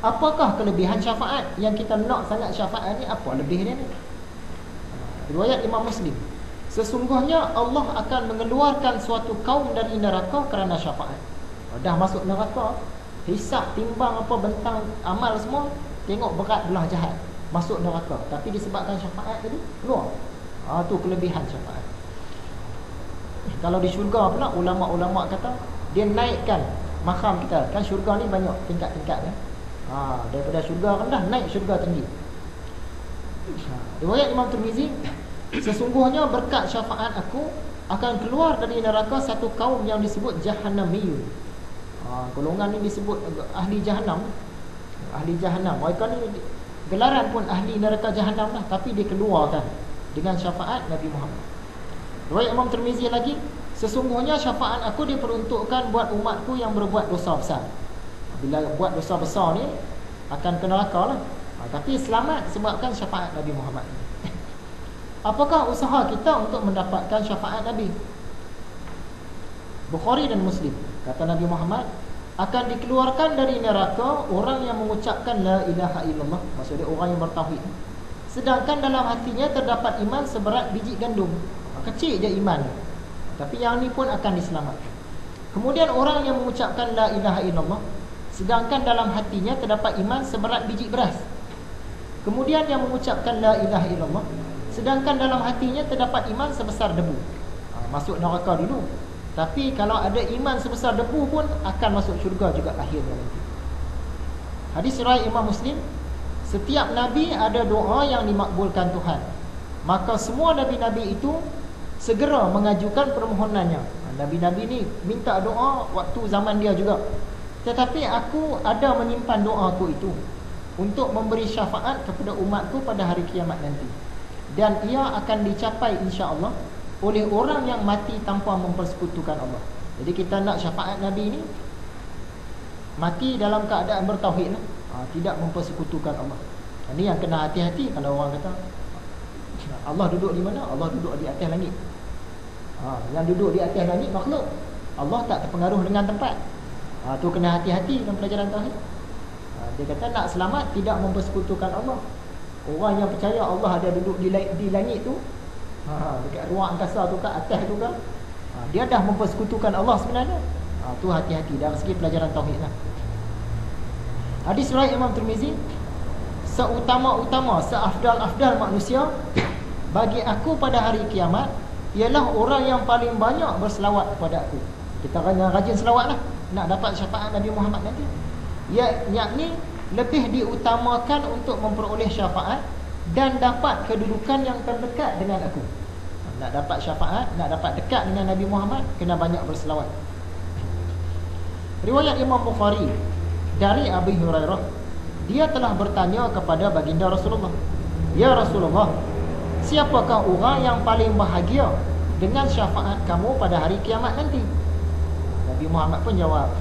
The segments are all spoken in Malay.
Apakah kelebihan syafaat? Yang kita nak sangat syafaat ni, apa lebih dia ni? Riwayat Imam Muslim, sesungguhnya Allah akan mengeluarkan suatu kaum dari neraka kerana syafaat. Dah masuk neraka, hisap, timbang apa, bentang amal semua, tengok berat belah jahat, masuk neraka. Tapi disebabkan syafaat tadi, keluar. Tu kelebihan syafaat. Kalau di syurga pula, ulama-ulama kata dia naikkan makam kita. Kan syurga ni banyak tingkat-tingkat kan? Daripada syurga rendah naik syurga tinggi. Riwayat Imam Tirmizi, sesungguhnya berkat syafaat aku akan keluar dari neraka satu kaum yang disebut Jahannamiyun. Golongan ni disebut ahli Jahannam. Ahli Jahannam, mereka ni gelaran pun ahli neraka Jahannam lah, tapi dikeluarkan dengan syafaat Nabi Muhammad. Riwayat Imam Tirmizi lagi, sesungguhnya syafaat aku diperuntukkan buat umatku yang berbuat dosa besar. Bila buat dosa besar ni akan ke neraka lah, tapi selamat sebabkan syafaat Nabi Muhammad. Apakah usaha kita untuk mendapatkan syafaat Nabi? Bukhari dan Muslim, kata Nabi Muhammad, akan dikeluarkan dari neraka orang yang mengucapkan la ilaha illallah, maksudnya orang yang bertauhid, sedangkan dalam hatinya terdapat iman seberat biji gandum. Kecil je iman, tapi yang ni pun akan diselamatkan. Kemudian orang yang mengucapkan la ilaha illallah, sedangkan dalam hatinya terdapat iman seberat biji beras. Kemudian yang mengucapkan la ilaha illallah, sedangkan dalam hatinya terdapat iman sebesar debu. Masuk neraka dulu, tapi kalau ada iman sebesar debu pun akan masuk syurga juga akhirnya nanti. Hadis riwayat Imam Muslim, setiap nabi ada doa yang dimakbulkan Tuhan, maka semua nabi-nabi itu segera mengajukan permohonannya. Nabi-nabi ni minta doa waktu zaman dia juga, tetapi aku ada menyimpan doaku itu untuk memberi syafaat kepada umatku pada hari kiamat nanti, dan ia akan dicapai insya-Allah oleh orang yang mati tanpa mempersekutukan Allah. Jadi kita nak syafaat Nabi ni mati dalam keadaan bertauhid lah, tidak mempersekutukan Allah. Ini yang kena hati-hati. Kalau orang kata Allah duduk di mana? Allah duduk di atas langit. Yang duduk di atas langit makhluk, Allah tak terpengaruh dengan tempat. Tu kena hati-hati dalam pelajaran tauhid. Dia kata nak selamat tidak mempersekutukan Allah. Orang yang percaya Allah ada duduk di langit tu, dekat ruang angkasa tu ke atas tu ke, dia dah mempersekutukan Allah sebenarnya. Tu hati-hati dalam segi pelajaran tauhid lah. Hadis riwayat Imam Tirmizi, seutama-utama, seafdal-afdal manusia bagi aku pada hari kiamat ialah orang yang paling banyak berselawat kepada aku. Kita kena rajin selawat lah nak dapat syafaat Nabi Muhammad nanti. Yakni lebih diutamakan untuk memperoleh syafaat dan dapat kedudukan yang terdekat dengan aku. Nak dapat syafaat, nak dapat dekat dengan Nabi Muhammad, kena banyak berselawat. Riwayat Imam Bukhari dari Abu Hurairah, dia telah bertanya kepada baginda Rasulullah, ya Rasulullah, siapakah orang yang paling bahagia dengan syafaat kamu pada hari kiamat nanti? Nabi Muhammad pun jawab,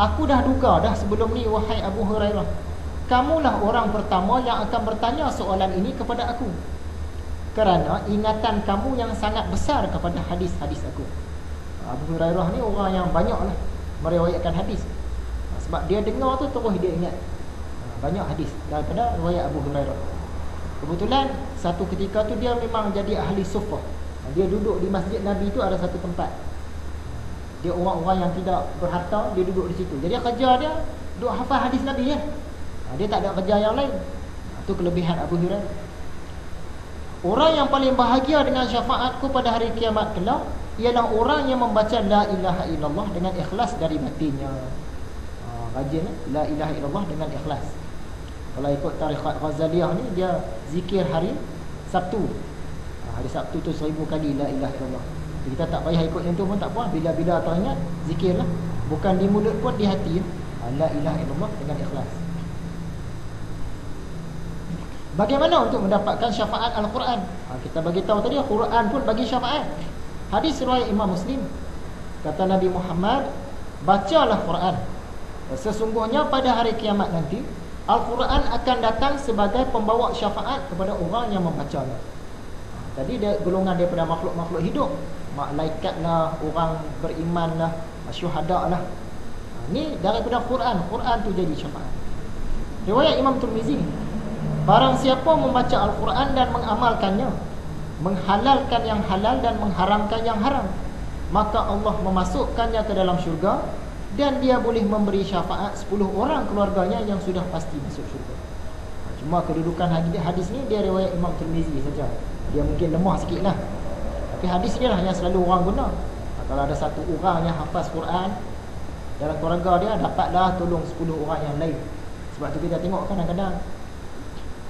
aku dah duga dah sebelum ni wahai Abu Hurairah, kamulah orang pertama yang akan bertanya soalan ini kepada aku, kerana ingatan kamu yang sangat besar kepada hadis-hadis aku. Abu Hurairah ni orang yang banyaklah meriwayatkan hadis, sebab dia dengar tu terus dia ingat banyak hadis daripada riwayat Abu Hurairah. Kebetulan satu ketika tu dia memang jadi ahli suffah. Dia duduk di masjid Nabi tu ada satu tempat. Dia orang-orang yang tidak berharta, dia duduk di situ. Jadi kerja dia duduk hafal hadis Nabi ya. Dia tak ada kerja yang lain. Itu kelebihan Abu Hurairah. Orang yang paling bahagia dengan syafaatku pada hari kiamat kelak ialah orang yang membaca la ilaha illallah dengan ikhlas dari batinnya. Rajin la ilaha illallah dengan ikhlas. Kalau ikut tarikat Ghazaliyah ni, dia zikir hari Sabtu. Hari Sabtu tu 1000 kali la ilaha illallah. Jadi kita tak payah ikut yang tu pun tak apa. Bila-bila teringat, zikirlah. Bukan di mulut pun, di hati. La ilaha illallah dengan ikhlas. Bagaimana untuk mendapatkan syafaat Al-Quran? Kita bagi tahu tadi, Quran pun bagi syafaat. Hadis riwayat Imam Muslim, kata Nabi Muhammad, bacalah Quran. Sesungguhnya pada hari kiamat nanti, Al-Quran akan datang sebagai pembawa syafaat kepada orang yang membacanya. Tadi dia golongan daripada makhluk-makhluk hidup, malaikat lah, orang beriman lah, syuhada lah. Ni daripada Quran. Quran tu jadi syafaat. Riwayat Imam Tirmizi, barang siapa membaca Al-Quran dan mengamalkannya, menghalalkan yang halal dan mengharamkan yang haram, maka Allah memasukkannya ke dalam syurga, dan dia boleh memberi syafaat 10 orang keluarganya yang sudah pasti masuk syurga. Cuma kedudukan hadis ni dia riwayat Imam Tirmizi saja. Dia mungkin lemah sikit lah, tapi hadis ni lah yang selalu orang guna. Kalau ada satu orang yang hafaz Quran dalam keluarga dia, dapatlah tolong 10 orang yang lain. Sebab tu kita tengok kadang-kadang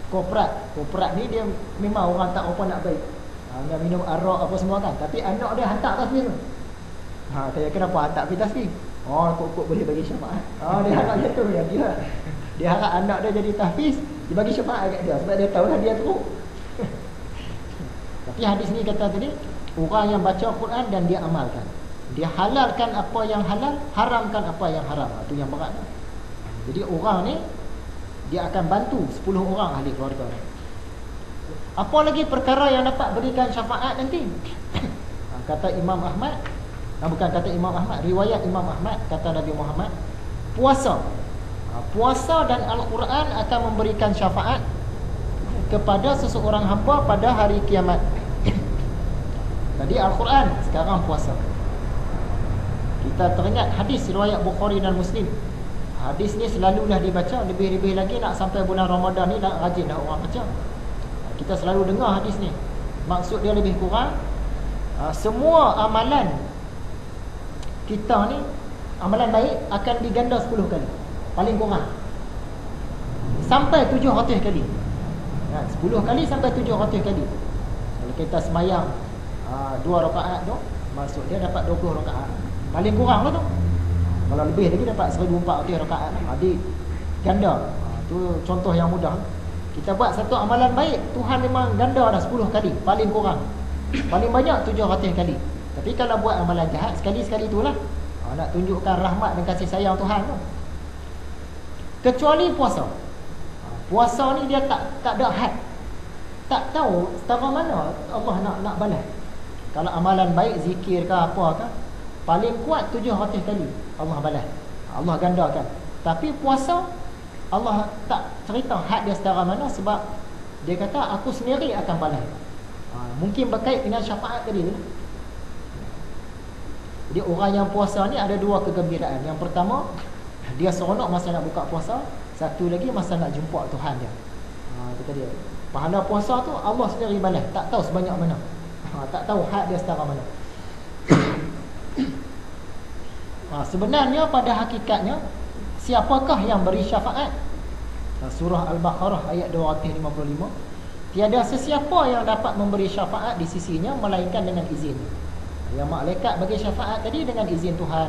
Korporat ni dia memang orang tak apa nak baik, dia minum arak apa semua kan, tapi anak dia hantar tasbih tu. Tanya kenapa hantar pergi tasbih? Kok boleh bagi syafaat. Dia harap macam tu ya, dia harap anak dia jadi tahfiz, dia bagi syafaat kat dia, sebab dia tahu lah dia teruk. Tapi hadis ni kata tadi, orang yang baca Quran dan dia amalkan, dia halalkan apa yang halal, haramkan apa yang haram. Itu yang berat. Jadi orang ni dia akan bantu 10 orang ahli keluarga. Apa lagi perkara yang dapat berikan syafaat nanti? Kata Imam Ahmad, bukan kata Imam Ahmad, riwayat Imam Ahmad, kata Nabi Muhammad, puasa. Puasa dan Al-Quran akan memberikan syafaat kepada seseorang hamba pada hari kiamat. Tadi Al-Quran, sekarang puasa. Kita teringat hadis riwayat Bukhari dan Muslim. Hadis ni selalulah dibaca, lebih-lebih lagi nak sampai bulan Ramadan ni nak rajinlah orang baca. Kita selalu dengar hadis ni. Maksud dia lebih kurang, semua amalan kita ni, amalan baik akan diganda 10 kali, paling kurang sampai 700 kali. 10 kali sampai 700 kali. Kalau kita semayang 2 rakaat tu, maksud dia dapat 20 rakaat, paling kurang lah tu. Kalau lebih lagi dapat 1400 rakaat. Adik ganda. Tu contoh yang mudah. Kita buat satu amalan baik, Tuhan memang ganda dah 10 kali, paling kurang. Paling banyak 700 kali. Tapi kalau buat amalan jahat, sekali-sekali itulah. Nak tunjukkan rahmat dan kasih sayang Tuhan tu. Kecuali puasa. Puasa ni dia tak ada had. Tak tahu setara mana Allah nak balas. Kalau amalan baik, zikir ke apa ke, paling kuat 700 kali Allah balas, Allah gandakan. Tapi puasa, Allah tak cerita had dia setara mana, sebab dia kata aku sendiri akan balas. Mungkin berkait dengan syafaat tadi tu. Jadi orang yang puasa ni ada 2 kegembiraan. Yang pertama, dia seronok masa nak buka puasa. Satu lagi masa nak jumpa Tuhan dia. Kata dia, pahala puasa tu Allah sendiri balas, tak tahu sebanyak mana. Tak tahu had dia setara mana. Sebenarnya pada hakikatnya, siapakah yang beri syafaat? Surah Al-Baqarah ayat 255, tiada sesiapa yang dapat memberi syafaat di sisinya melainkan dengan izin. Yang malaikat bagi syafaat tadi dengan izin Tuhan,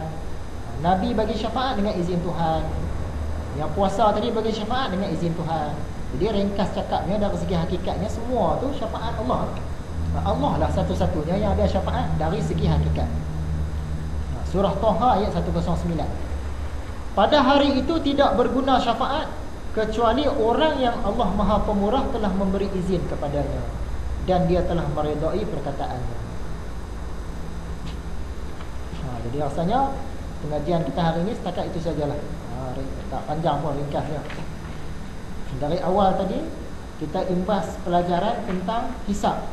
Nabi bagi syafaat dengan izin Tuhan, yang puasa tadi bagi syafaat dengan izin Tuhan. Jadi ringkas cakapnya, dari segi hakikatnya semua tu syafaat Allah. Allah lah satu-satunya yang ada syafaat dari segi hakikat. Surah Taha ayat 109. Pada hari itu tidak berguna syafaat kecuali orang yang Allah Maha Pemurah telah memberi izin kepadanya dan dia telah meredai perkataannya. Jadi rasanya pengajian kita hari ini setakat itu sajalah. Tak panjang pun, ringkasnya. Dari awal tadi kita imbas pelajaran tentang hisab.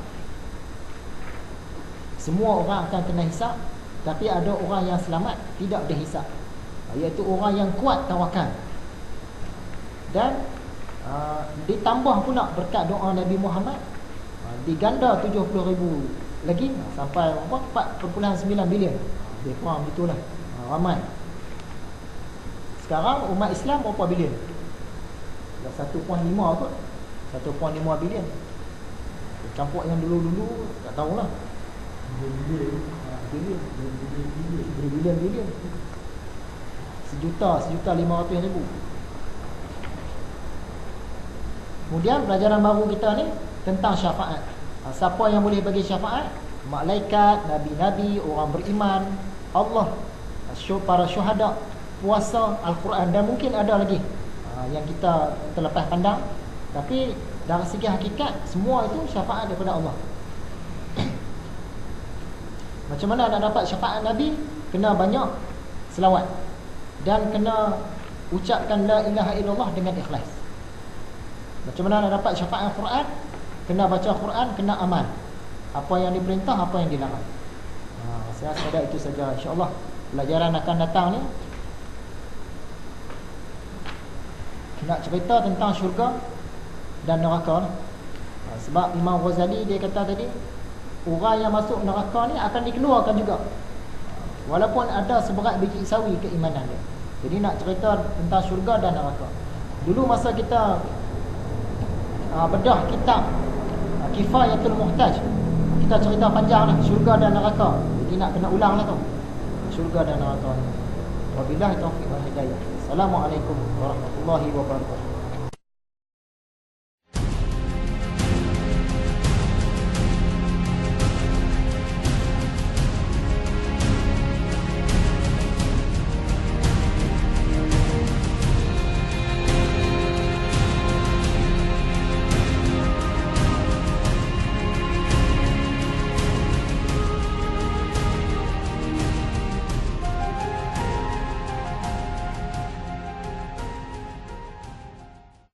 Semua orang akan kena hisab, tapi ada orang yang selamat tidak dihisab, iaitu orang yang kuat tawakal. Dan ditambah pula berkat doa Nabi Muhammad, diganda 70,000 lagi sampai 4.9 bilion. Lebih kurang begitulah, ramai. Sekarang umat Islam berapa bilion? Dah 1.5 kot, 1.5 bilion. Campur yang dulu-dulu tak tahulah. Bilion. 1.500.000. Kemudian pelajaran baru kita ni tentang syafaat. Siapa yang boleh bagi syafaat? Malaikat, nabi-nabi, orang beriman, Allah, para syuhada, puasa, Al-Quran, dan mungkin ada lagi yang kita terlepas pandang. Tapi dari segi hakikat, semua itu syafaat daripada Allah. Macam mana nak dapat syafaat Nabi? Kena banyak selawat dan kena ucapkan la ilaha illallah dengan ikhlas. Macam mana nak dapat syafaat Quran? Kena baca Quran, kena amal. Apa yang diperintah, apa yang dilarang. Saya rasa itu saja, insya-Allah. Pelajaran akan datang ni nak cerita tentang syurga dan neraka. Sebab Imam Ghazali dia kata tadi, orang yang masuk neraka ni akan dikeluarkan juga, walaupun ada seberat biji sawi keimanan dia. Jadi nak cerita tentang syurga dan neraka. Dulu masa kita bedah kitab Kifayatul Muhtaj, kita cerita panjang dah syurga dan neraka. Jadi nak kena ulang lah tu, syurga dan neraka ni. Wabillahi taufiq wal hidayah. Assalamualaikum warahmatullahi wabarakatuh.